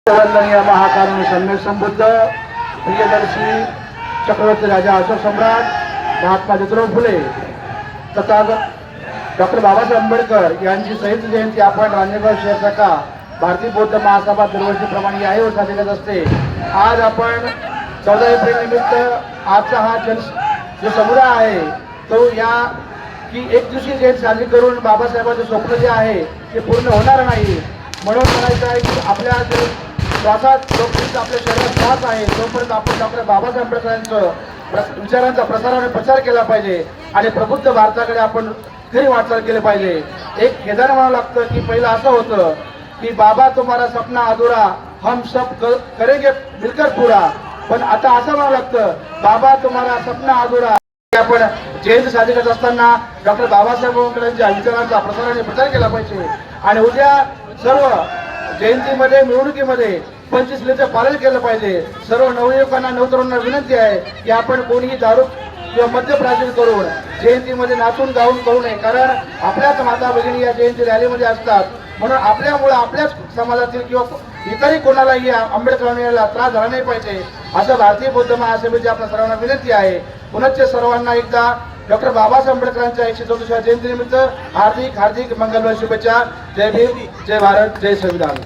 वंदनीय महाकारुण्य सम्यक संबुद्ध प्रियदर्शी चक्रवर्ती राजा अशोक सम्राट महात्मा ज्योतिराव फुले तथा डॉक्टर बाबासाहेब आंबेडकर यांची संयुक्त जयंती आपण रांजणगाव शहर शाखा भारतीय बौद्ध महासभा दरवर्षीप्रमाणे याही वर्षी साजरी करत असते। आज आपण 14 एप्रिल निमित्त आजचा हा जो समुदाय आहे तो या की एक दिवशी जयंती साजरी करून बाबासाहेबांचे स्वप्न जे आहे ते पूर्ण होणार नाही, म्हणून म्हणायचं आहे की आपल्या श्वासात जोपर्यंत आपल्या शरीरात श्वास आहे तोपर्यंत आपण डॉक्टर बाबासाहेब आंबेडकरांचं विचारांचा प्रसार आणि प्रचार केला पाहिजे आणि प्रबुद्ध भारताकडे आपण खरी वाटचाल केली पाहिजे। एक खेदान म्हणावं लागतं की पहिलं असं होतं की बाबा तुम्हारा सपना अधुरा हम सब करेंगे मिलकर पूरा, पण आता असं म्हणावं लागतं बाबा तुम्हारा सपना अधुरा। आपण जयंती साजरी करत असताना डॉक्टर बाबासाहेब आंबेडकरांच्या विचारांचा प्रसार आणि प्रचार केला पाहिजे आणि उद्या सर्व जयंतीमध्ये मिरवणुकीमध्ये पंचशीलाचं पालन केलं पाहिजे। सर्व नवयुवकांना नवतरुणांना विनंती आहे की आपण कोणीही दारू किंवा मद्य प्राशन करून जयंतीमध्ये नाचून गाऊन करू नये, कारण आपल्याच माता भगिनी या जयंती रॅलीमध्ये असतात, म्हणून आपल्यामुळे आपल्याच समाजातील किंवा इतरही कोणालाही आंबेडकरांना त्रास झाला नाही पाहिजे असं भारतीय बौद्ध महासभेची आपल्या सर्वांना विनंती आहे। पुनश्च सर्वांना एकदा डॉक्टर बाबासाहेब आंबेडकरांच्या 134व्या जयंतीनिमित्त हार्दिक मंगलमय शुभेच्छा। जय भीम, जय भारत, जय संविधान।